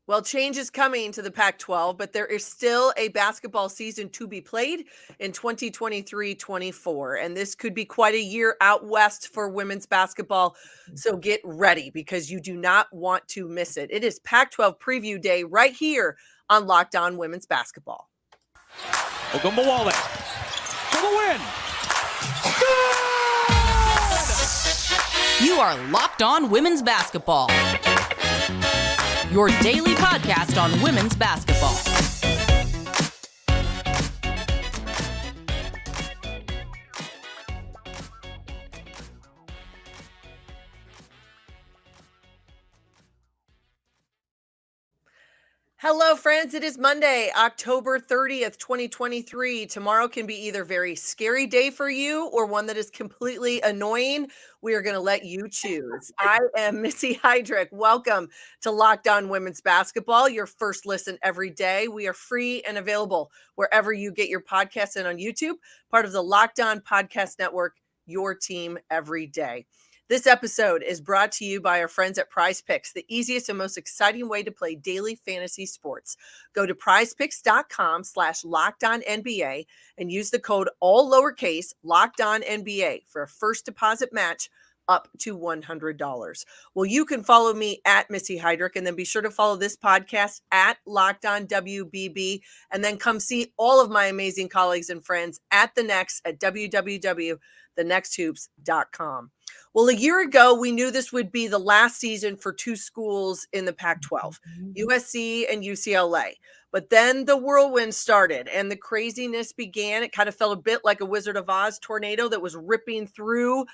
Well, change is coming to the Pac-12, but there is still a basketball season to be played in 2023-24. And this could be quite a year out west for women's basketball. So get ready because you do not want to miss it. It is Pac-12 Preview Day right here on Locked On Women's Basketball. Ogunbowale for the win. Good! You are Locked On Women's Basketball, your daily podcast on women's basketball. Hello, friends. It is Monday, October 30th, 2023. Tomorrow can be either a very scary day for you or one that is completely annoying. We are going to let you choose. I am Missy Heidrick. Welcome to Locked On Women's Basketball, your first listen every day. We are free and available wherever you get your podcasts and on YouTube, part of the Locked On Podcast Network, your team every day. This episode is brought to you by our friends at Prize Picks, the easiest and most exciting way to play daily fantasy sports. Go to prizepicks.com/LockedOnNBA and use the code all lowercase LockedOnNBA for a first deposit match up to $100. Well, you can follow me at Missy Heidrick, and then be sure to follow this podcast at Locked On WBB, and then come see all of my amazing colleagues and friends at The Next at www.thenexthoops.com. Well, a year ago, we knew this would be the last season for two schools in the Pac-12, USC and UCLA. But then the whirlwind started and the craziness began. It kind of felt a bit like a Wizard of Oz tornado that was ripping through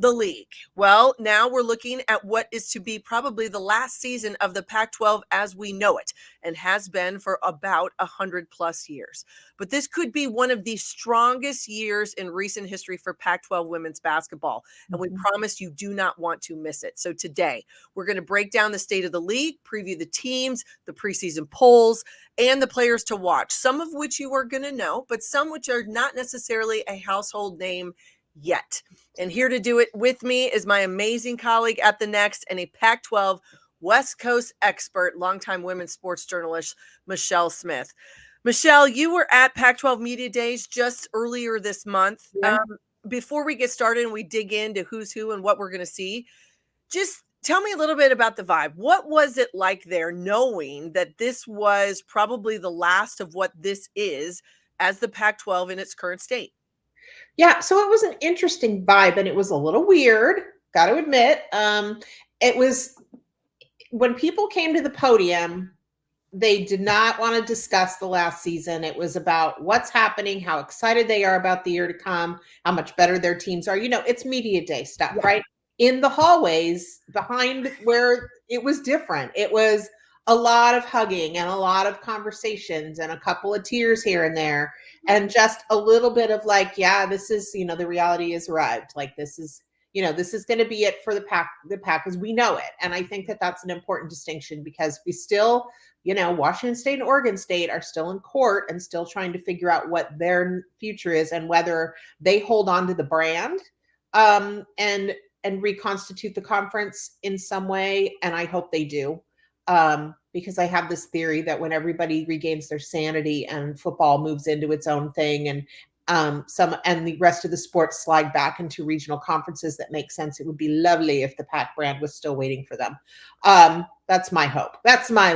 the league. Well, now we're looking at what is to be probably the last season of the Pac-12 as we know it, and has been for about 100 plus years. But this could be one of the strongest years in recent history for Pac-12 women's basketball, and we promise you do not want to miss it. So today, we're going to break down the state of the league, preview the teams, the preseason polls, and the players to watch, some of which you are going to know, but some which are not necessarily a household name yet. And here to do it with me is my amazing colleague at The Next and a Pac-12 West Coast expert, longtime women's sports journalist, Michelle Smith. Michelle, you were at Pac-12 Media Days just earlier this month. Yeah. Before we get started and we dig into who's who and what we're going to see, just tell me a little bit about the vibe. What was it like there, knowing that this was probably the last of what this is as the Pac-12 in its current state? Yeah, so it was an interesting vibe, and it was a little weird, got to admit. It was when people came to the podium, they did not want to discuss the last season. It was about what's happening, how excited they are about the year to come, how much better their teams are. You know, it's media day stuff, right? In the hallways behind where it was different. It was a lot of hugging and a lot of conversations and a couple of tears here and there, and just a little bit of like, yeah, this is, you know, the reality has arrived. Like, this is, you know, this is going to be it for the Pac as we know it. And I think that that's an important distinction, because we still, you know, Washington State and Oregon State are still in court and still trying to figure out what their future is and whether they hold on to the brand and reconstitute the conference in some way. And I hope they do. Because I have this theory that when everybody regains their sanity and football moves into its own thing, and the rest of the sports slide back into regional conferences that make sense, it would be lovely if the Pac brand was still waiting for them. That's my hope. That's my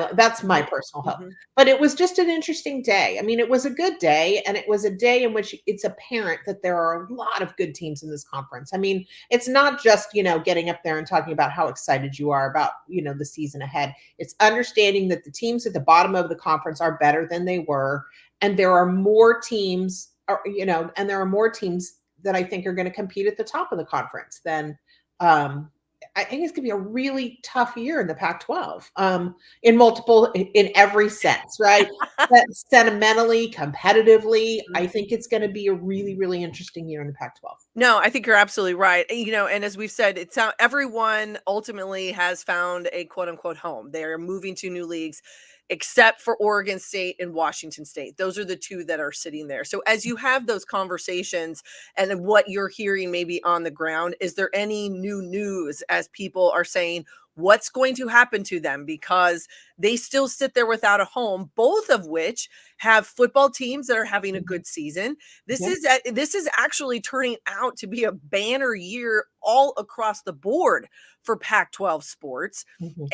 personal hope. But it was just an interesting day. I mean, it was a good day, and it was a day in which it's apparent that there are a lot of good teams in this conference. I mean, it's not just, you know, getting up there and talking about how excited you are about, you know, the season ahead. It's understanding that the teams at the bottom of the conference are better than they were, and there are more teams, you know, and there are more teams that I think are going to compete at the top of the conference than I think it's going to be a really tough year in the Pac-12 in every sense, right? Sentimentally, competitively, I think it's going to be a really, really interesting year in the Pac-12. No, I think you're absolutely right. You know, and as we've said, everyone ultimately has found a quote unquote home. They are moving to new leagues, except for Oregon State and Washington State. Those are the two that are sitting there. So as you have those conversations and what you're hearing maybe on the ground, is there any new news as people are saying, what's going to happen to them, because they still sit there without a home, both of which have football teams that are having a good season. This is actually turning out to be a banner year all across the board for Pac-12 sports.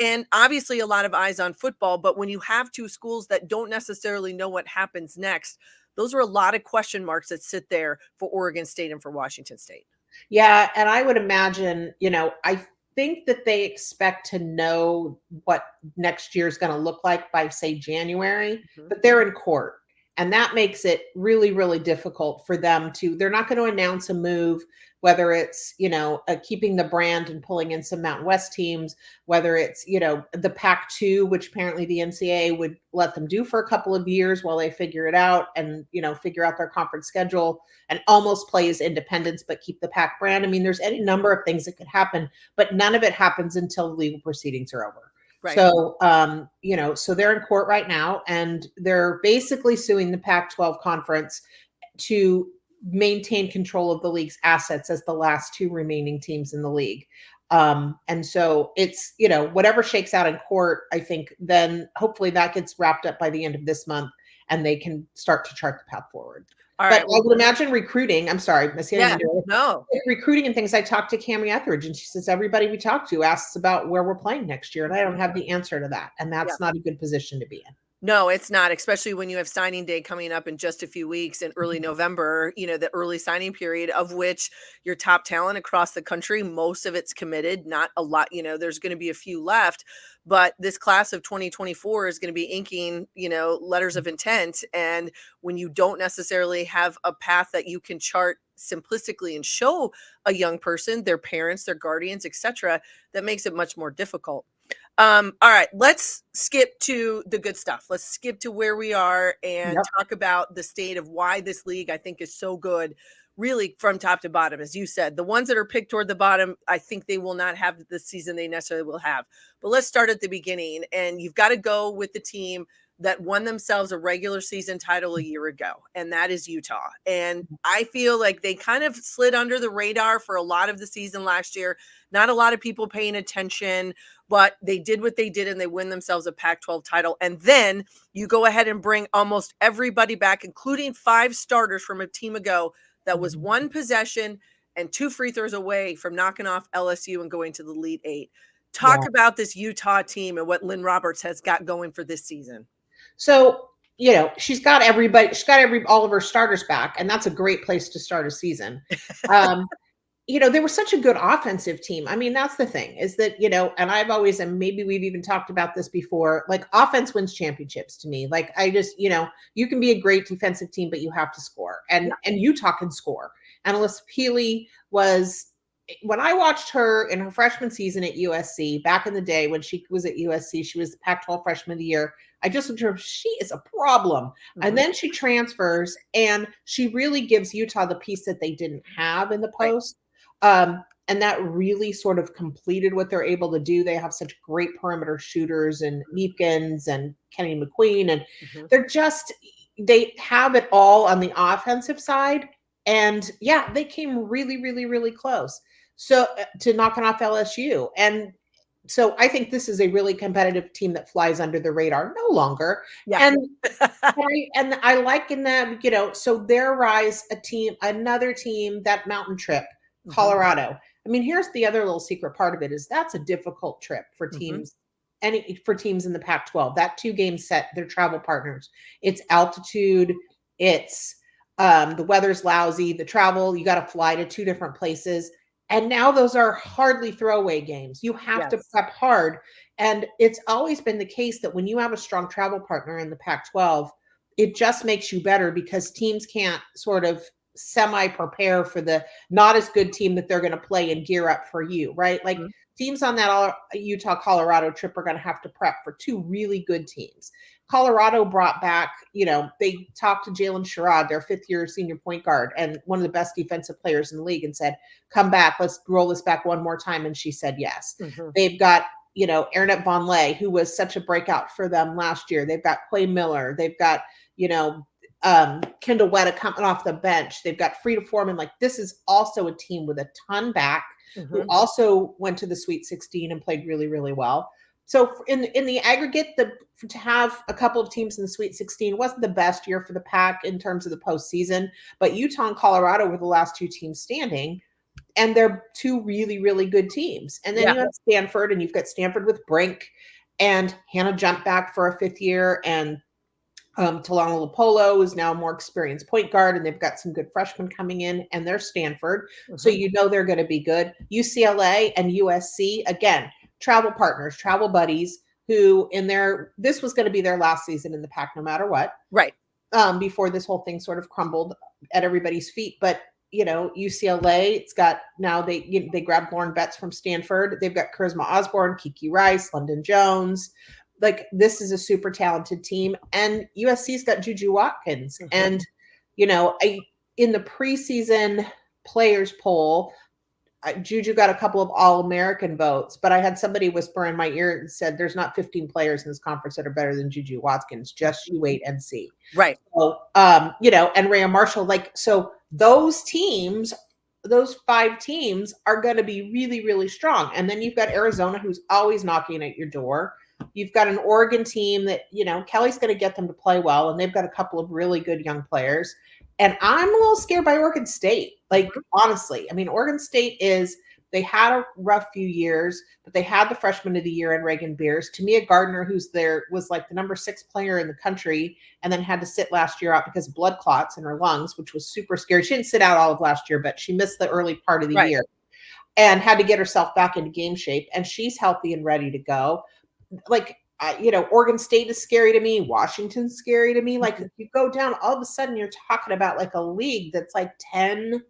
And obviously a lot of eyes on football, but when you have two schools that don't necessarily know what happens next, those are a lot of question marks that sit there for Oregon State and for Washington State. Yeah, and I would imagine, I think that they expect to know what next year is going to look like by, say, January, but they're in court. And that makes it really, really difficult for them they're not going to announce a move, whether it's, keeping the brand and pulling in some Mountain West teams, whether it's, the Pac-2, which apparently the NCAA would let them do for a couple of years while they figure it out and, figure out their conference schedule and almost play as independents, but keep the Pac brand. I mean, there's any number of things that could happen, but none of it happens until the legal proceedings are over. Right. So, so they're in court right now, and they're basically suing the Pac-12 Conference to maintain control of the league's assets as the last two remaining teams in the league. And so it's, whatever shakes out in court, I think then hopefully that gets wrapped up by the end of this month and they can start to chart the path forward. All but right. I would imagine recruiting. I'm sorry, Missy. No. Recruiting and things. I talked to Cammie Etheridge, and she says everybody we talk to asks about where we're playing next year, and I don't have the answer to that, and that's not a good position to be in. No, it's not, especially when you have signing day coming up in just a few weeks in early November, the early signing period, of which your top talent across the country, most of it's committed, not a lot, there's going to be a few left, but this class of 2024 is going to be inking, letters of intent. And when you don't necessarily have a path that you can chart simplistically and show a young person, their parents, their guardians, etc., that makes it much more difficult. All right, let's skip to the good stuff. Let's skip to where we are and talk about the state of why this league, I think, is so good, really from top to bottom. As you said, the ones that are picked toward the bottom, I think they will not have the season they necessarily will have. But let's start at the beginning, and you've got to go with the team that won themselves a regular season title a year ago, and that is Utah. And I feel like they kind of slid under the radar for a lot of the season last year. Not a lot of people paying attention, but they did what they did, and they win themselves a Pac-12 title. And then you go ahead and bring almost everybody back, including 5 starters from a team ago that was 1 possession and 2 free throws away from knocking off LSU and going to the Elite 8. Talk about this Utah team and what Lynn Roberts has got going for this season. So, she's got all of her starters back, and that's a great place to start a season. They were such a good offensive team. I mean, that's the thing is that, and I've always, and maybe we've even talked about this before, like offense wins championships to me. Like I just, you can be a great defensive team, but you have to score, and Utah can score. And Alyssa Peely when I watched her in her freshman season at USC back in the day when she was at USC, she was the Pac-12 freshman of the year. I just looked at her, she is a problem. And then she transfers, and she really gives Utah the piece that they didn't have in the post. And that really sort of completed what they're able to do. They have such great perimeter shooters and Meepkins and Kenny McQueen. And they have it all on the offensive side. And they came really, really, really close. So to knocking off LSU. And so I think this is a really competitive team that flies under the radar no longer. Yeah. And I like in that, so their rise, another team, that mountain trip, Colorado. I mean, here's the other little secret part of it is that's a difficult trip for teams, for teams in the Pac-12. That 2-game set, their travel partners. It's altitude. It's the weather's lousy. The travel, you got to fly to 2 different places. And now those are hardly throwaway games. You have to prep hard. And it's always been the case that when you have a strong travel partner in the Pac-12, it just makes you better because teams can't sort of semi-prepare for the not as good team that they're going to play and gear up for you, right? Like teams on that Utah-Colorado trip are going to have to prep for 2 really good teams. Colorado brought back, they talked to Jalen Sherrod, their 5th-year senior point guard and one of the best defensive players in the league, and said, come back, let's roll this back one more time. And she said yes. They've got, Ernest Vonleh, who was such a breakout for them last year. They've got Quay Miller. They've got, Kendall Wetta coming off the bench. They've got Frida Foreman. Like this is also a team with a ton back. who Mhm. also went to the Sweet 16 and played really, really well. So in the aggregate, to have a couple of teams in the Sweet 16 wasn't the best year for the Pac in terms of the postseason, but Utah and Colorado were the last two teams standing, and they're two really, really good teams. And then Yeah. you have Stanford, and you've got Stanford with Brink, and Hannah jumped back for a fifth year, and Talana Lopolo is now a more experienced point guard, and they've got some good freshmen coming in, and they're Stanford. So Mhm. you know they're going to be good. UCLA and USC, again, travel partners, travel buddies, who this was going to be their last season in the Pac no matter what, Right. before this whole thing sort of crumbled at everybody's feet. But UCLA, it's got now they grabbed Lauren Betts from Stanford. They've got Charisma Osborne, Kiki Rice, London Jones. Like, this is a super talented team, and USC's got Juju Watkins. Mhm. And in the preseason players poll, Juju got a couple of All-American votes, but I had somebody whisper in my ear and said, "There's not 15 players in this conference that are better than Juju Watkins. Just you wait and see." Right. So, and Rhea Marshall, so those teams, those 5 teams are going to be really, really strong. And then you've got Arizona, who's always knocking at your door. You've got an Oregon team that, Kelly's going to get them to play well, and they've got a couple of really good young players. And I'm a little scared by Oregon State. Honestly, I mean, Oregon State they had a rough few years, but they had the freshman of the year in Reagan Beers. Tamia Gardner, who's was like the number 6 player in the country, and then had to sit last year out because of blood clots in her lungs, which was super scary. She didn't sit out all of last year, but she missed the early part of the year and had to get herself back into game shape. And she's healthy and ready to go. Oregon State is scary to me. Washington's scary to me. If you go down, all of a sudden you're talking about a league that's 10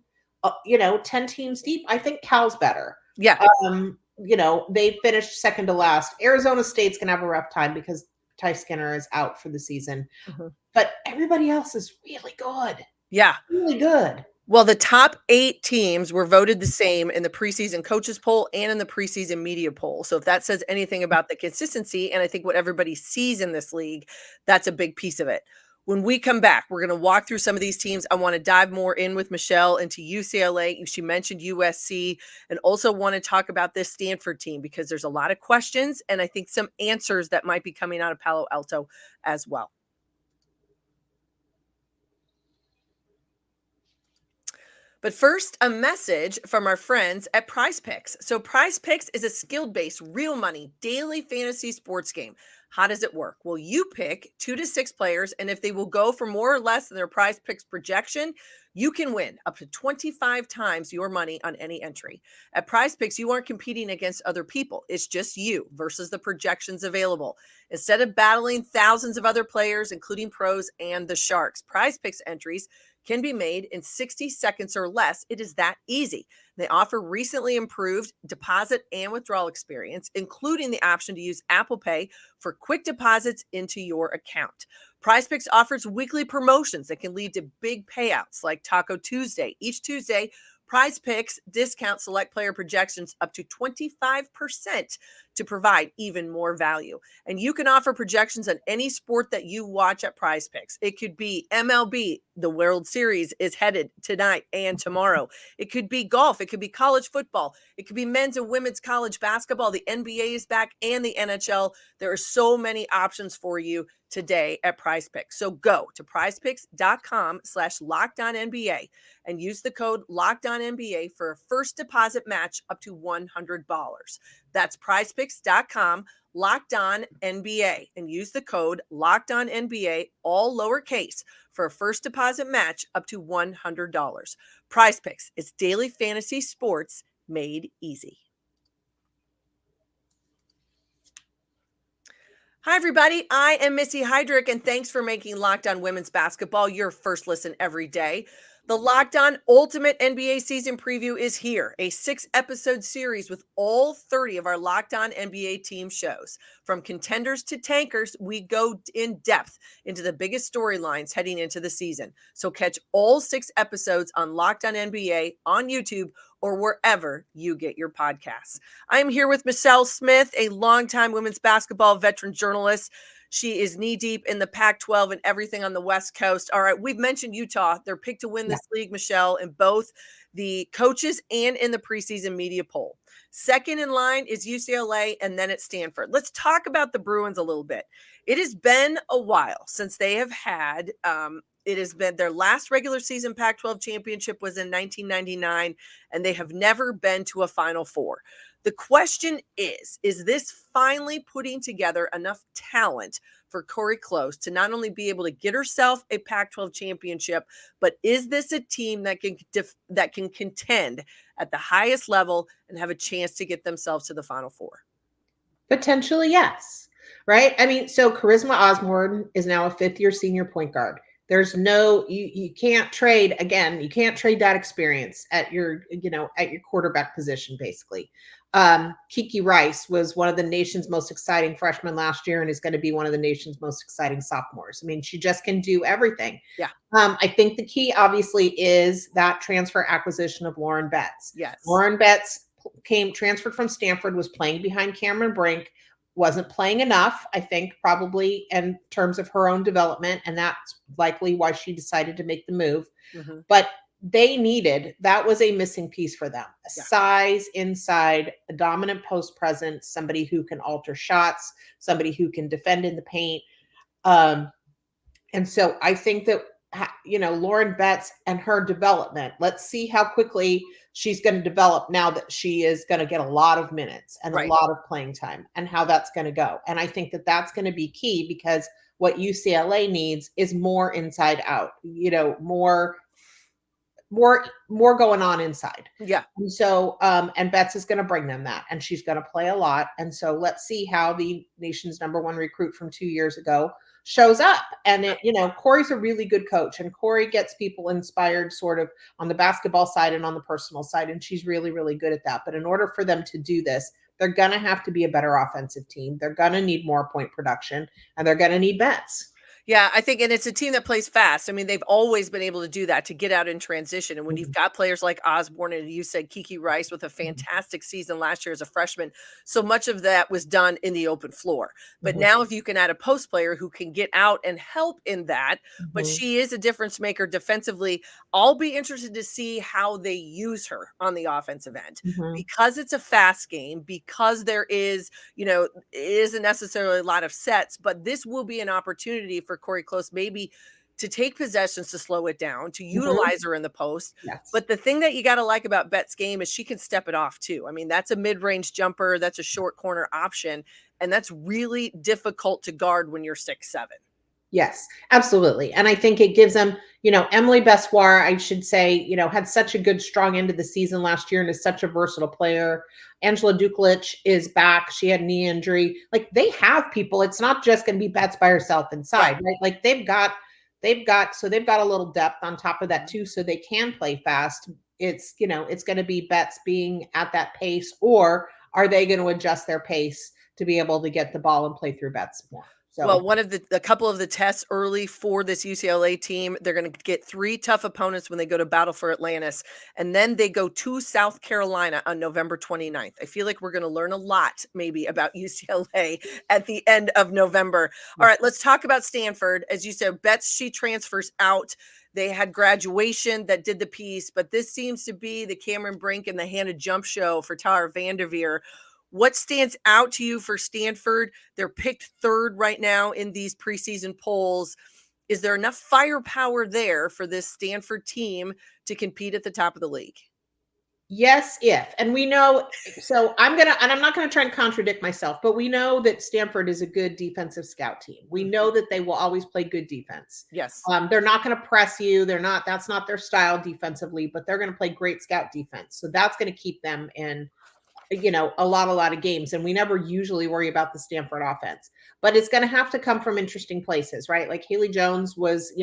teams deep. I think Cal's better. Yeah. They finished second to last. Arizona State's gonna have a rough time because Ty Skinner is out for the season. Mhm. But everybody else is really good. Yeah. Really good. Well, the top 8 teams were voted the same in the preseason coaches poll and in the preseason media poll. So if that says anything about the consistency, and I think what everybody sees in this league, that's a big piece of it. When we come back, we're going to walk through some of these teams. I want to dive more in with Michelle into UCLA. She mentioned USC, and also want to talk about this Stanford team because there's a lot of questions and I think some answers that might be coming out of Palo Alto as well. But first, a message from our friends at Prize Picks. So Prize Picks is a skill-based, real money, daily fantasy sports game. How does it work? Well, you pick 2 to 6 players, and if they will go for more or less than their Prize Picks projection, you can win up to 25 times your money on any entry. At Prize Picks, you aren't competing against other people. It's just you versus the projections available. Instead of battling thousands of other players, including pros and the Sharks, Prize Picks entries can be made in 60 seconds or less. It is that easy. They offer recently improved deposit and withdrawal experience, including the option to use Apple Pay for quick deposits into your account. PrizePicks offers weekly promotions that can lead to big payouts like Taco Tuesday. Each Tuesday, PrizePicks discount select player projections up to 25% to provide even more value. And you can offer projections on any sport that you watch at PrizePicks. It could be MLB. The World Series is headed tonight and tomorrow. It could be golf. It could be college football. It could be men's and women's college basketball. The NBA is back and the NHL. There are so many options for you today at PrizePicks. So go to prizepicks.com/LockedOnNBA and use the code LockedOnNBA for a first deposit match up to $100. That's prizepicks.com/LockedOnNBA and use the code LockedOnNBA, all lowercase, for a first deposit match up to $100. PrizePicks is daily fantasy sports made easy. Hi, everybody. I am Missy Heidrick, and thanks for making Locked On Women's Basketball your first listen every day. The Locked On Ultimate NBA Season Preview is here, a 6-episode series with all 30 of our Locked On NBA team shows. From contenders to tankers, we go in depth into the biggest storylines heading into the season. So catch all 6 episodes on Locked On NBA on YouTube or wherever you get your podcasts. I am here with Michelle Smith, a longtime women's basketball veteran journalist. She is knee-deep in the Pac-12 and everything on the West Coast. All right, we've mentioned Utah. They're picked to win this league, Michelle, in both the coaches and in the preseason media poll. Second in line is UCLA, and then it's Stanford. Let's talk about the Bruins a little bit. It has been a while since they have had it has been their last regular season Pac-12 championship was in 1999, and they have never been to a Final Four. The question is this finally putting together enough talent for Corey Close to not only be able to get herself a Pac-12 championship, but is this a team that can contend at the highest level and have a chance to get themselves to the Final Four? Potentially, yes. Right? I mean, so Charisma Osborne is now a fifth-year senior point guard. There's no, you can't trade, again, you can't trade that experience at your quarterback position, basically. Kiki Rice was one of the nation's most exciting freshmen last year and is going to be one of the nation's most exciting sophomores. I mean, she just can do everything. Yeah. I think the key, obviously, is that transfer acquisition of Lauren Betts. Yes. Lauren Betts transferred from Stanford, was playing behind Cameron Brink, wasn't playing enough, I think, probably in terms of her own development. And that's likely why she decided to make the move. Mm-hmm. But that was a missing piece for them. Size inside, a dominant post presence, somebody who can alter shots, somebody who can defend in the paint. And so I think that, Lauren Betts and her development, let's see how quickly she's going to develop now that she is going to get a lot of minutes and a lot of playing time, and how that's going to go. And I think that that's going to be key, because what UCLA needs is more inside out, more going on inside. Yeah. And so, and Betts is going to bring them that, and she's going to play a lot. And so let's see how the nation's #1 recruit from 2 years ago shows up. And Corey's a really good coach, and Corey gets people inspired sort of on the basketball side and on the personal side. And she's really, really good at that. But in order for them to do this, they're going to have to be a better offensive team. They're going to need more point production, and they're going to need Betts. Yeah, I think, and it's a team that plays fast. I mean, they've always been able to do that, to get out in transition. And when you've got players like Osborne, and you said Kiki Rice with a fantastic season last year as a freshman, so much of that was done in the open floor. But now if you can add a post player who can get out and help in that, but she is a difference maker defensively, I'll be interested to see how they use her on the offensive end, because it's a fast game, because there is, it isn't necessarily a lot of sets, but this will be an opportunity for Corey Close maybe to take possessions, to slow it down, to utilize her in the post. Yes. But the thing that you got to like about Betts' game is she can step it off too. I mean, that's a mid-range jumper, that's a short corner option, and that's really difficult to guard when you're 6'7". Yes, absolutely. And I think it gives them, Emily Bessoir, I should say, had such a good, strong end of the season last year and is such a versatile player. Angela Dukelich is back. She had a knee injury. Like, they have people. It's not just going to be Betts by herself inside, right? Like, they've got a little depth on top of that too, so they can play fast. It's, it's going to be Betts being at that pace, or are they going to adjust their pace to be able to get the ball and play through Betts more? So. Well, a couple of the tests early for this UCLA team, they're going to get 3 tough opponents when they go to battle for Atlantis, and then they go to South Carolina on November 29th. I feel like we're going to learn a lot maybe about UCLA at the end of November. All right, let's talk about Stanford. As you said, Betts, she transfers out. They had graduation that did the piece, but this seems to be the Cameron Brink and the Hannah Jump show for Tara Vanderveer. What stands out to you for Stanford? They're picked 3rd right now in these preseason polls. Is there enough firepower there for this Stanford team to compete at the top of the league? Yes, if. And we know, so I'm not going to try and contradict myself, but we know that Stanford is a good defensive scout team. We know that they will always play good defense. Yes. They're not going to press you. That's not their style defensively, but they're going to play great scout defense. So that's going to keep them in a lot of games. And we never usually worry about the Stanford offense, but it's going to have to come from interesting places, right? Like Haley Jones was,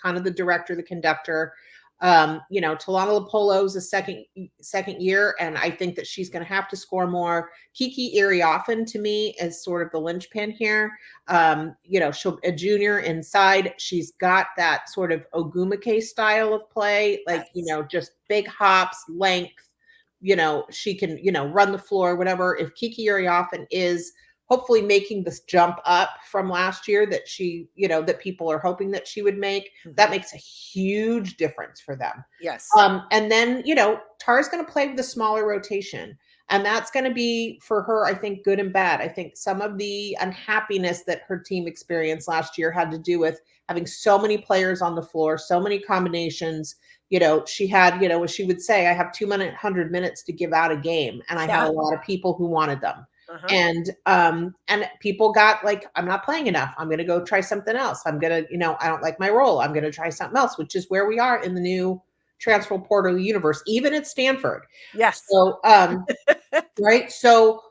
kind of the director, the conductor. Talana Lopolo's a second year, and I think that she's going to have to score more. Kiki Iriafen, to me, is sort of the linchpin here. She'll a junior inside. She's got that sort of Ogumake style of play, like, just big hops, length. She can, run the floor, whatever. If Kiki Iriafen is hopefully making this jump up from last year that she, that people are hoping that she would make. That makes a huge difference for them. Yes. And then, Tara's going to play with the smaller rotation. And that's going to be for her, I think, good and bad. I think some of the unhappiness that her team experienced last year had to do with having so many players on the floor, so many combinations. She had, what she would say, I have 200 minutes to give out a game. And I had a lot of people who wanted them. And people got like, I'm not playing enough. I'm going to go try something else. I'm going to, I don't like my role. I'm going to try something else, which is where we are in the new transfer portal universe, even at Stanford. Yes. So, right. So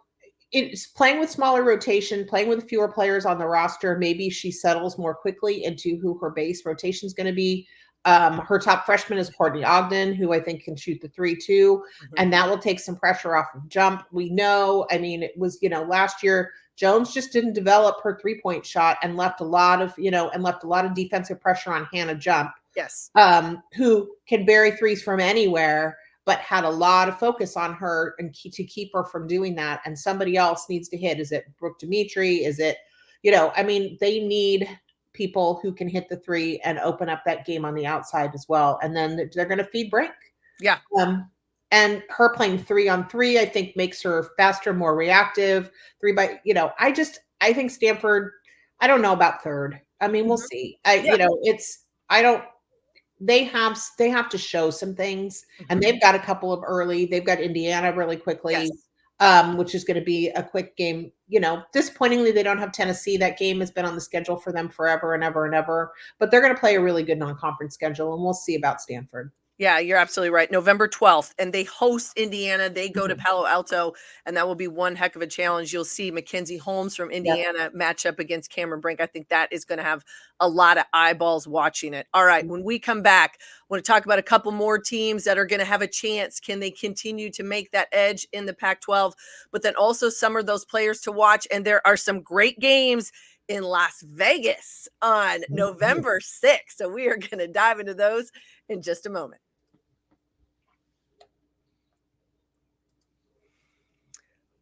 it's playing with smaller rotation, playing with fewer players on the roster. Maybe she settles more quickly into who her base rotation is going to be. Her top freshman is Courtney Ogden, who I think can shoot the 3 too. And that will take some pressure off of jump. We know, it was, last year, Jones just didn't develop her 3-point shot and left a lot of defensive pressure on Hannah Jump. Yes. Who can bury threes from anywhere, but had a lot of focus on her and to keep her from doing that. And somebody else needs to hit. Is it Brooke Dimitri? Is it, they need people who can hit the 3 and open up that game on the outside as well. And then they're going to feed Brink. Yeah. And her playing 3-on-3, I think makes her faster, more reactive. I think Stanford, I don't know about third. We'll see. They have to show some things, and they've got a couple of early. They've got Indiana really quickly, which is going to be a quick game. Disappointingly, they don't have Tennessee. That game has been on the schedule for them forever and ever and ever. But they're going to play a really good non-conference schedule, and we'll see about Stanford. Yeah, you're absolutely right. November 12th, and they host Indiana. They go to Palo Alto, and that will be one heck of a challenge. You'll see Mackenzie Holmes from Indiana match up against Cameron Brink. I think that is going to have a lot of eyeballs watching it. All right, when we come back, I want to talk about a couple more teams that are going to have a chance. Can they continue to make that edge in the Pac-12? But then also some of those players to watch, and there are some great games in Las Vegas on November 6th. So we are going to dive into those in just a moment.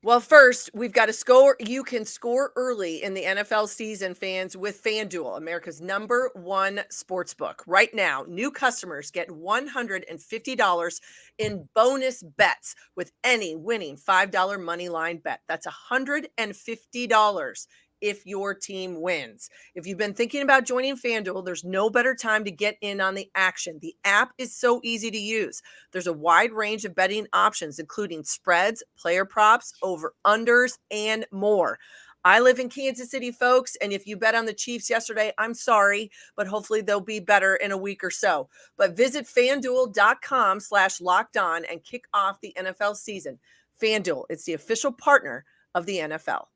Well, first, we've got to score. You can score early in the NFL season, fans, with FanDuel, America's #1 sportsbook. Right now, new customers get $150 in bonus bets with any winning $5 money line bet. That's $150 if your team wins. If you've been thinking about joining FanDuel, there's no better time to get in on the action. The app is so easy to use. There's a wide range of betting options, including spreads, player props, over-unders, and more. I live in Kansas City, folks, and if you bet on the Chiefs yesterday, I'm sorry, but hopefully they'll be better in a week or so. But visit FanDuel.com/lockedon and kick off the NFL season. FanDuel, it's the official partner of the NFL.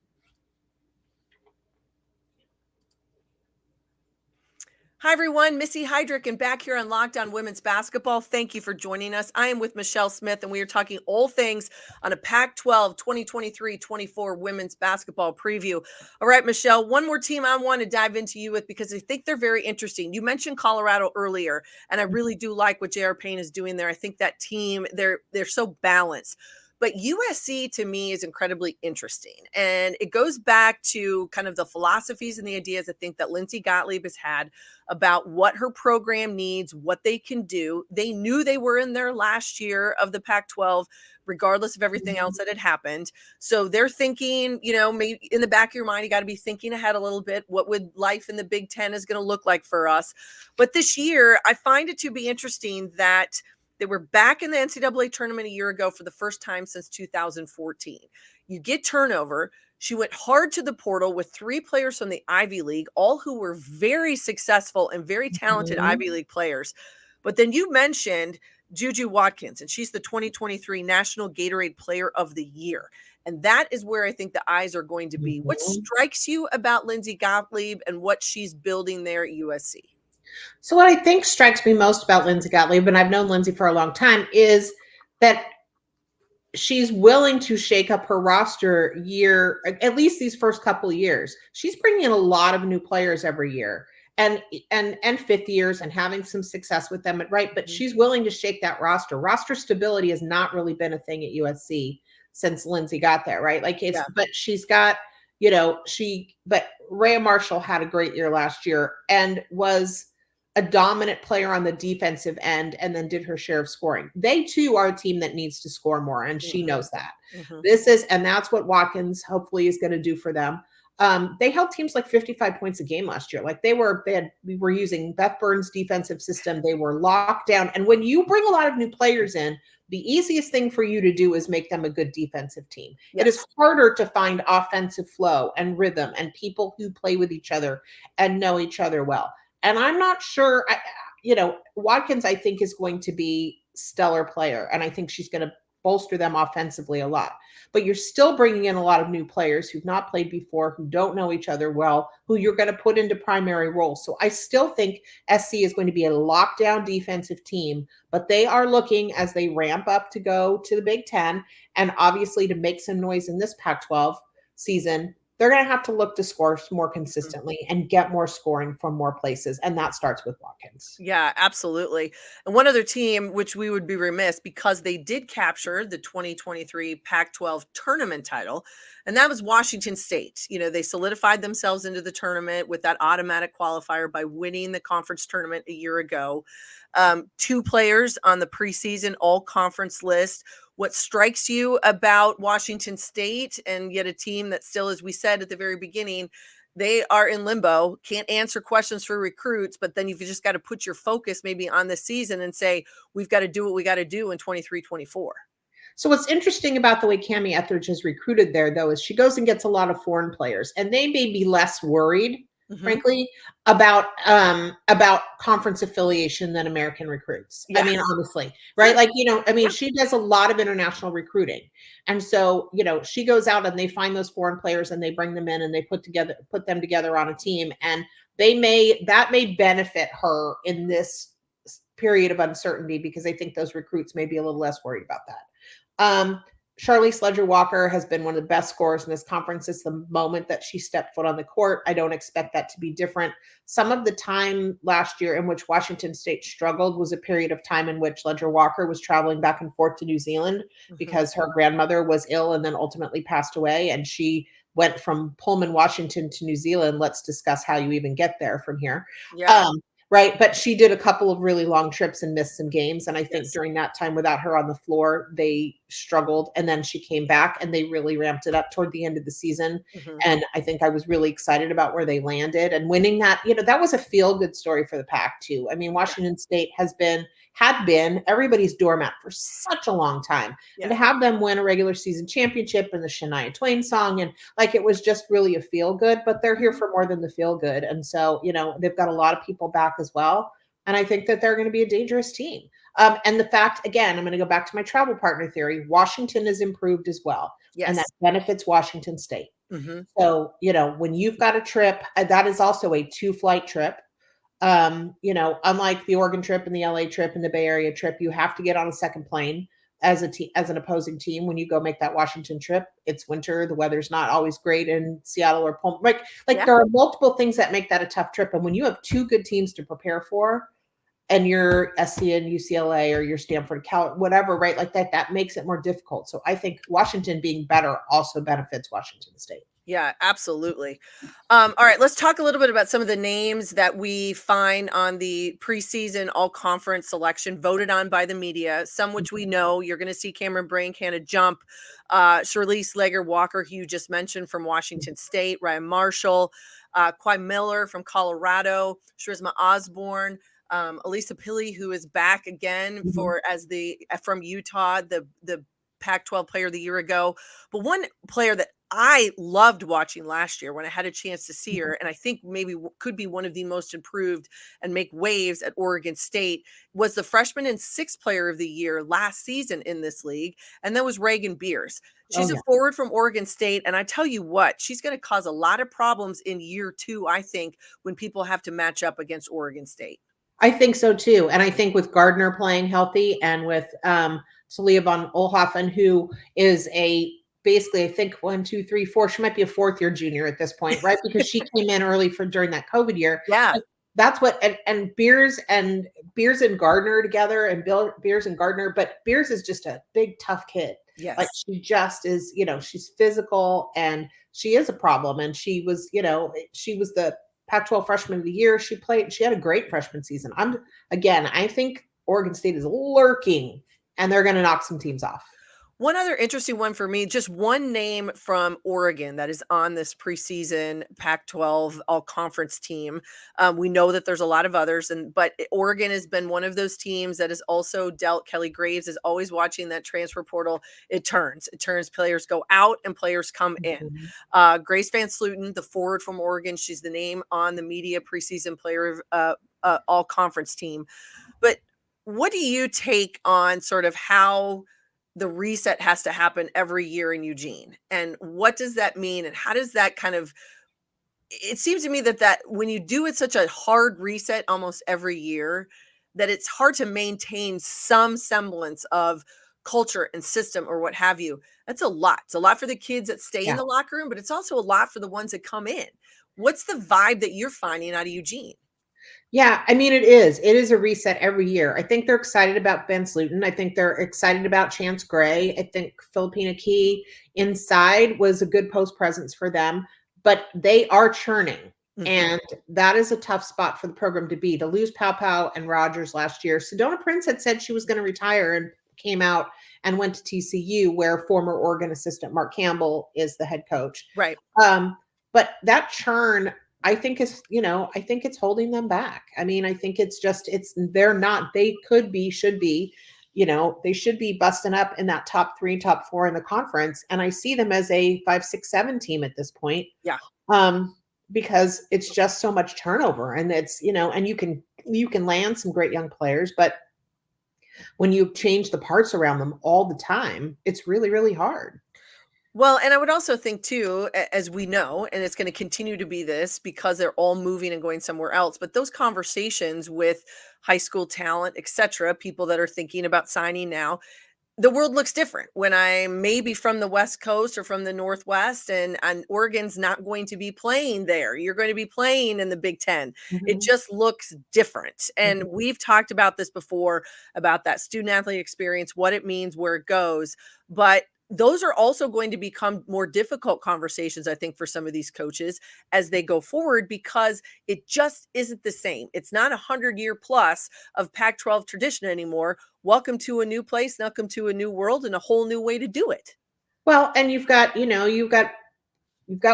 Hi, everyone. Missy Heidrick and back here on Locked On Women's Basketball. Thank you for joining us. I am with Michelle Smith, and we are talking all things on a Pac-12 2023-24 women's basketball preview. All right, Michelle, one more team I want to dive into you with because I think they're very interesting. You mentioned Colorado earlier, and I really do like what J.R. Payne is doing there. I think that team, they're so balanced. But USC to me is incredibly interesting. And it goes back to kind of the philosophies and the ideas I think that Lindsay Gottlieb has had about what her program needs, what they can do. They knew they were in their last year of the Pac-12, regardless of everything else that had happened. So they're thinking, maybe in the back of your mind, you got to be thinking ahead a little bit. What would life in the Big Ten is going to look like for us? But this year, I find it to be interesting that they were back in the NCAA tournament a year ago for the first time since 2014. You get turnover. She went hard to the portal with 3 players from the Ivy League, all who were very successful and very talented Ivy League players. But then you mentioned Juju Watkins, and she's the 2023 National Gatorade Player of the Year. And that is where I think the eyes are going to be. What strikes you about Lindsay Gottlieb and what she's building there at USC? So what I think strikes me most about Lindsay Gottlieb, and I've known Lindsay for a long time, is that she's willing to shake up her roster at least these first couple of years. She's bringing in a lot of new players every year and fifth years and having some success with them, right? But she's willing to shake that roster. Roster stability has not really been a thing at USC since Lindsay got there, right? But she's got, but Rhea Marshall had a great year last year and was a dominant player on the defensive end and then did her share of scoring. They too are a team that needs to score more, and she knows that. And that's what Watkins hopefully is going to do for them. They held teams like 55 points a game last year. Like we were using Beth Burns' defensive system. They were locked down. And when you bring a lot of new players in, the easiest thing for you to do is make them a good defensive team. Yes. It is harder to find offensive flow and rhythm and people who play with each other and know each other well. And I'm not sure, Watkins, I think, is going to be a stellar player. And I think she's going to bolster them offensively a lot. But you're still bringing in a lot of new players who've not played before, who don't know each other well, who you're going to put into primary roles. So I still think SC is going to be a lockdown defensive team, but they are looking as they ramp up to go to the Big Ten and obviously to make some noise in this Pac-12 season. They're going to have to look to score more consistently and get more scoring from more places. And that starts with Watkins. Yeah, absolutely. And one other team, which we would be remiss because they did capture the 2023 Pac-12 tournament title, and that was Washington State. They solidified themselves into the tournament with that automatic qualifier by winning the conference tournament a year ago. 2 players on the preseason all-conference list. What strikes you about Washington State, and yet a team that still, as we said at the very beginning, they are in limbo, can't answer questions for recruits, but then you've just got to put your focus maybe on the season and say, we've got to do what we got to do in 23-24. So what's interesting about the way Cammie Etheridge is recruited there, though, is she goes and gets a lot of foreign players, and they may be less worried, frankly, about conference affiliation than American recruits. Yeah. I mean, honestly, right? Like, she does a lot of international recruiting. And so, she goes out and they find those foreign players and they bring them in and they put them together on a team. And that may benefit her in this period of uncertainty because I think those recruits may be a little less worried about that. Charlize Ledger-Walker has been one of the best scorers in this conference. It's the moment that she stepped foot on the court. I don't expect that to be different. Some of the time last year in which Washington State struggled was a period of time in which Ledger-Walker was traveling back and forth to New Zealand because her grandmother was ill and then ultimately passed away. And she went from Pullman, Washington to New Zealand. Let's discuss how you even get there from here. Yeah. Right. But she did a couple of really long trips and missed some games. And I think during that time without her on the floor, they struggled. And then she came back and they really ramped it up toward the end of the season. And I think I was really excited about where they landed and winning that. That was a feel good story for the Pac too. I mean, Washington State had been everybody's doormat for such a long time. And to have them win a regular season championship and the Shania Twain song, and like, it was just really a feel good, but they're here for more than the feel good. And so, they've got a lot of people back as well. And I think that they're going to be a dangerous team. And the fact, again, I'm going to go back to my travel partner theory. Washington is improved as well. Yes. And that benefits Washington State. So, when you've got a trip, that is also a 2-flight trip. Unlike the Oregon trip and the LA trip and the Bay Area trip, you have to get on a second plane as an opposing team. When you go make that Washington trip, it's winter. The weather's not always great in Seattle or Pullman. There are multiple things that make that a tough trip. And when you have 2 good teams to prepare for, and you're SC and UCLA or your Stanford, whatever, right? Like that makes it more difficult. So I think Washington being better also benefits Washington State. Yeah, absolutely. All right, let's talk a little bit about some of the names that we find on the preseason all-conference selection voted on by the media, some which we know. You're going to see Cameron Brink kind of jump. Charlize Ledger-Walker, who you just mentioned, from Washington State, Ryan Marshall, Quai Miller from Colorado, Charisma Osborne, Elisa Pilley, who is back again from Utah, the Pac-12 player of the year ago. But one player that I loved watching last year when I had a chance to see her, and I think maybe could be one of the most improved and make waves at Oregon State, was the freshman and 6th player of the year last season in this league, and that was Reagan Beers. She's a forward from Oregon State, and I tell you what, she's going to cause a lot of problems in year 2, I think, when people have to match up against Oregon State. I think so too. And I think with Gardner playing healthy and with Celia von Oelhoffen, who is basically, I think 1, 2, 3, 4. She might be a 4th-year junior at this point, right? Because she came in early during that COVID year. Yeah, that's what. And Beers and Gardner together, and Beers and Gardner. But Beers is just a big, tough kid. Like Yes. she just is, she's physical and she is a problem. And she was the Pac-12 freshman of the year. She had a great freshman season. I think Oregon State is lurking and they're going to knock some teams off. One other interesting one for me, just one name from Oregon that is on this preseason Pac-12 all-conference team. We know that there's a lot of others, but Oregon has been one of those teams that has also dealt. Kelly Graves is always watching that transfer portal. It turns. Players go out and players come in. Grace Van Sluten, the forward from Oregon, she's the name on the media preseason player all-conference team. But what do you take on sort of how the reset has to happen every year in Eugene? And what does that mean? And how does that it seems to me that when you do it such a hard reset almost every year, that it's hard to maintain some semblance of culture and system or what have you. That's a lot. It's a lot for the kids that stay in the locker room, but it's also a lot for the ones that come in. What's the vibe that you're finding out of Eugene? Yeah, I mean, it is a reset every year. I think they're excited about Van Sluten. I think they're excited about Chance Gray. I think Filipina Key inside was a good post presence for them, but they are churning. Mm-hmm. And that is a tough spot for the program to be. To lose Pau and Rogers last year. Sedona Prince had said she was going to retire and came out and went to TCU, where former Oregon assistant Mark Campbell is the head coach. Right. But that churn, I think it's holding them back. I mean, I think they should be busting up in that top 3, top 4 in the conference. And I see them as a 5, 6, 7 team at this point. Yeah. Because it's just so much turnover and it's, and you can land some great young players, but when you change the parts around them all the time, it's really, really hard. Well, and I would also think too, as we know, and it's going to continue to be this because they're all moving and going somewhere else, but those conversations with high school talent, et cetera, people that are thinking about signing now, the world looks different when I'm maybe from the West Coast or from the Northwest and Oregon's not going to be playing there. You're going to be playing in the Big Ten. Mm-hmm. It just looks different. And mm-hmm. we've talked about this before, about that student athlete experience, what it means, where it goes. But those are also going to become more difficult conversations, I think, for some of these coaches as they go forward, because it just isn't the same. It's not 100-year plus of Pac-12 tradition anymore. Welcome to a new place, welcome to a new world, and a whole new way to do it. Well, and you've got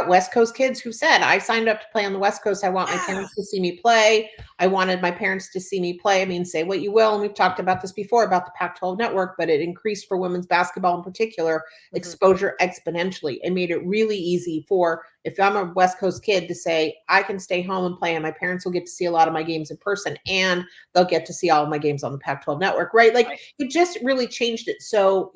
West Coast kids who said, I signed up to play on the West Coast. I want my parents to see me play. I wanted my parents to see me play. I mean, say what you will. And we've talked about this before about the Pac-12 network, but it increased for women's basketball in particular, exposure exponentially. It made it really easy for, if I'm a West Coast kid, to say, I can stay home and play and my parents will get to see a lot of my games in person and they'll get to see all of my games on the Pac-12 network, right? It just really changed it. So,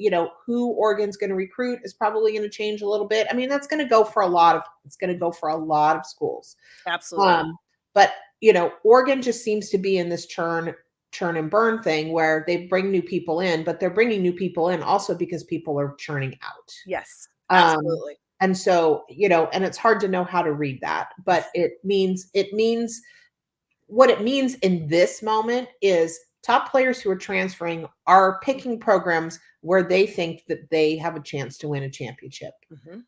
who Oregon's going to recruit is probably going to change a little bit. I mean, that's going to go for a lot of schools. Absolutely. But Oregon just seems to be in this churn and burn thing where they bring new people in, but they're bringing new people in also because people are churning out. Yes, absolutely. And so, and it's hard to know how to read that, but what it means in this moment is top players who are transferring are picking programs where they think that they have a chance to win a championship. Mm-hmm.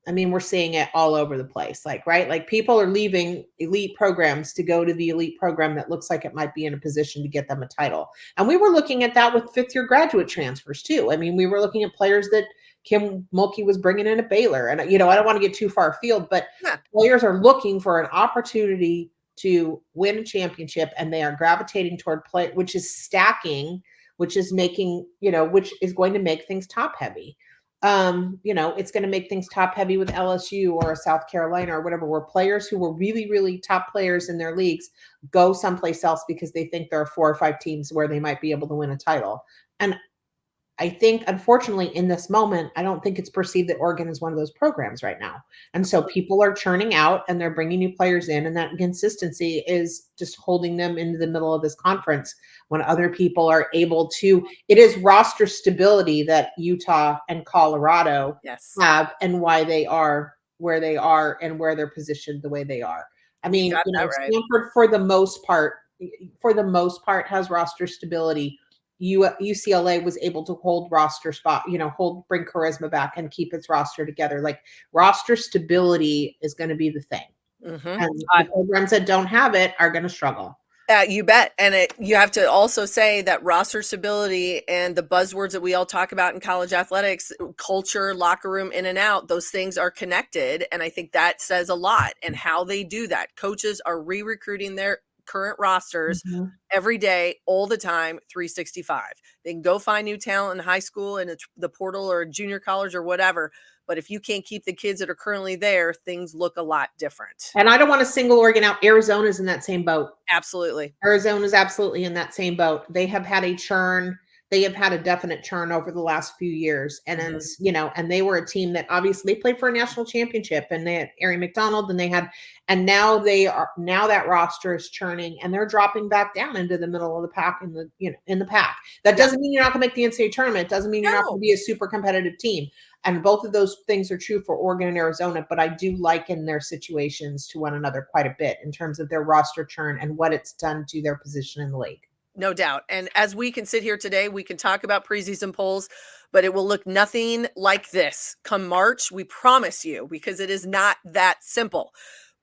I mean, we're seeing it all over the place, right? Like people are leaving elite programs to go to the elite program that looks like it might be in a position to get them a title. And we were looking at that with 5th-year graduate transfers too. I mean, we were looking at players that Kim Mulkey was bringing in at Baylor. And, I don't want to get too far afield, but players are looking for an opportunity to win a championship and they are gravitating toward play, which is stacking, which is making, which is going to make things top heavy. It's going to make things top heavy with LSU or South Carolina or whatever, where players who were really, really top players in their leagues go someplace else because they think there are 4 or 5 teams where they might be able to win a title. And I think, unfortunately, in this moment, I don't think it's perceived that Oregon is one of those programs right now. And so people are churning out and they're bringing new players in, and that consistency is just holding them into the middle of this conference when other people are able to. It is roster stability that Utah and Colorado have, and why they are where they are and where they're positioned the way they are. I mean, right. Stanford, for the most part, has roster stability. UCLA was able to hold roster spot, bring charisma back and keep its roster together. Like roster stability is going to be the thing. Mm-hmm. And the programs that don't have it are going to struggle. You bet. And you have to also say that roster stability and the buzzwords that we all talk about in college athletics, culture, locker room, in and out, those things are connected. And I think that says a lot. And how they do that. Coaches are re-recruiting their current rosters every day, all the time, 365. They can go find new talent in high school and it's the portal or junior college or whatever. But if you can't keep the kids that are currently there, things look a lot different. And I don't want to single Oregon out. Arizona's in that same boat. Absolutely. Arizona's absolutely in that same boat. They have had a churn. They have had a definite churn over the last few years. And it's, and they were a team that obviously they played for a national championship, and they had Howard Megdal, and now that roster is churning and they're dropping back down into the middle of the pack in the pack. That doesn't mean you're not gonna make the NCAA tournament. It doesn't mean you're not gonna be a super competitive team. And both of those things are true for Oregon and Arizona, but I do liken their situations to one another quite a bit in terms of their roster churn and what it's done to their position in the league. No doubt. And as we can sit here today, we can talk about preseason polls, but it will look nothing like this come March. We promise you, because it is not that simple.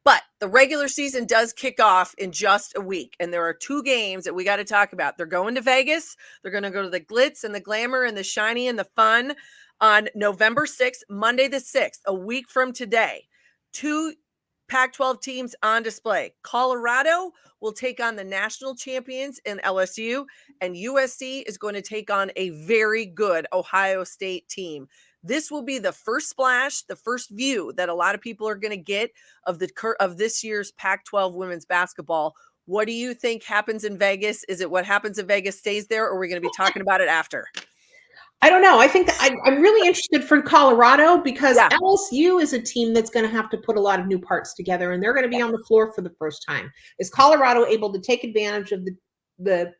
But the regular season does kick off in just a week. And there are 2 games that we got to talk about. They're going to Vegas. They're going to go to the glitz and the glamour and the shiny and the fun on November 6th, Monday the 6th, a week from today. 2 Pac-12 teams on display. Colorado will take on the national champions in LSU, and USC is going to take on a very good Ohio State team. This will be the first splash, the first view that a lot of people are going to get of this year's Pac-12 women's basketball. What do you think happens in Vegas? Is it what happens in Vegas stays there, or are we going to be talking about it after? I don't know. I think that I'm really interested for Colorado because LSU is a team that's going to have to put a lot of new parts together, and they're going to be on the floor for the first time. Is Colorado able to take advantage of the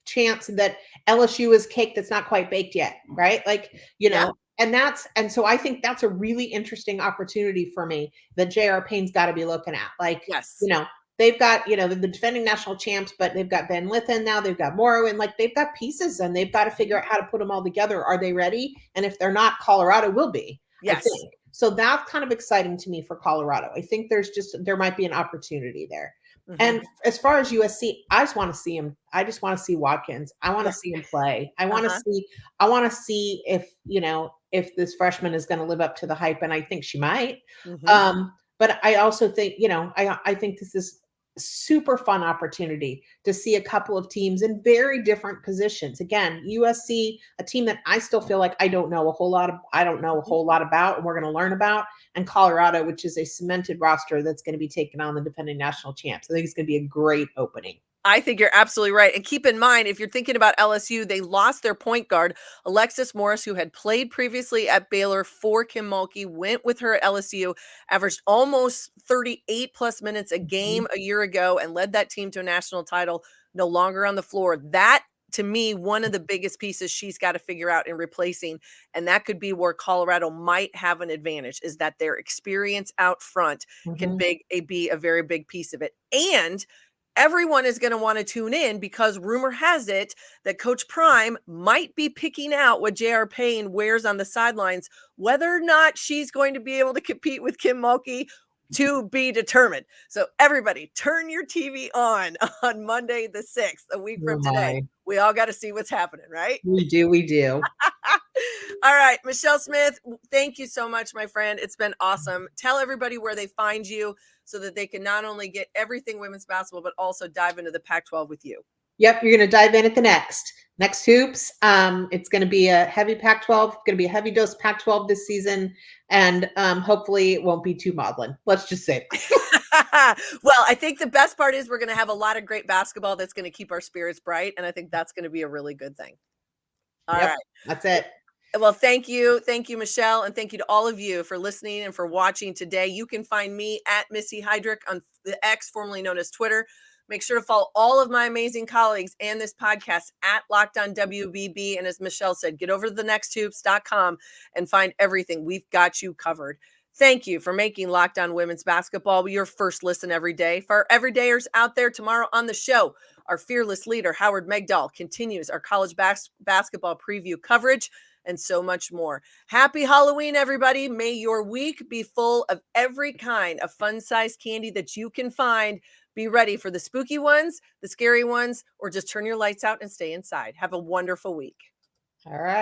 chance that LSU is cake that's not quite baked yet, right? And so I think that's a really interesting opportunity for me that J.R. Payne's got to be looking at. They've got, the defending national champs, but they've got Van Lithen now, they've got Morrow, and they've got pieces, and they've got to figure out how to put them all together. Are they ready? And if they're not, Colorado will be. Yes. I think. So that's kind of exciting to me for Colorado. I think there might be an opportunity there. Mm-hmm. And as far as USC, I just want to see him. I just want to see Watkins. I want to see him play. I want to see if this freshman is going to live up to the hype, and I think she might. Mm-hmm. But I also think, I think this is super fun opportunity to see a couple of teams in very different positions. Again, USC, a team that I still feel like I don't know a whole lot about, and we're going to learn about, and Colorado, which is a cemented roster that's going to be taking on the defending national champs. I think it's going to be a great opening. I think you're absolutely right. And keep in mind, if you're thinking about LSU, they lost their point guard, Alexis Morris, who had played previously at Baylor for Kim Mulkey, went with her at LSU, averaged almost 38 plus minutes a game a year ago, and led that team to a national title, no longer on the floor. That, to me, one of the biggest pieces she's got to figure out in replacing, and that could be where Colorado might have an advantage, is that their experience out front can be a very big piece of it. And everyone is going to want to tune in because rumor has it that Coach Prime might be picking out what J.R. Payne wears on the sidelines, whether or not she's going to be able to compete with Kim Mulkey, to be determined. So everybody, turn your TV on Monday the 6th, a week from today. We all got to see what's happening, right? We do. All right, Michelle Smith, thank you so much, my friend. It's been awesome. Tell everybody where they find you so that they can not only get everything women's basketball, but also dive into the Pac-12 with you. Yep, you're going to dive in at the next hoops. It's going to be a heavy Pac-12, going to be a heavy dose Pac-12 this season, and hopefully it won't be too maudlin. Let's just say. Well, I think the best part is we're going to have a lot of great basketball that's going to keep our spirits bright, and I think that's going to be a really good thing. All right, that's it. Well, thank you, Michelle, and thank you to all of you for listening and for watching today. You can find me at Missy Heidrick on the X, formerly known as Twitter. Make sure to follow all of my amazing colleagues and this podcast at Locked On WBB. And as Michelle said, get over to thenexthoops.com and find everything. We've got you covered. Thank you for making Locked On Women's Basketball your first listen every day. For our everydayers out there, tomorrow on the show, Our fearless leader, Howard Megdal, continues our college basketball preview coverage, and so much more. Happy Halloween, everybody. May your week be full of every kind of fun-sized candy that you can find. Be ready for the spooky ones, the scary ones, or just turn your lights out and stay inside. Have a wonderful week. All right.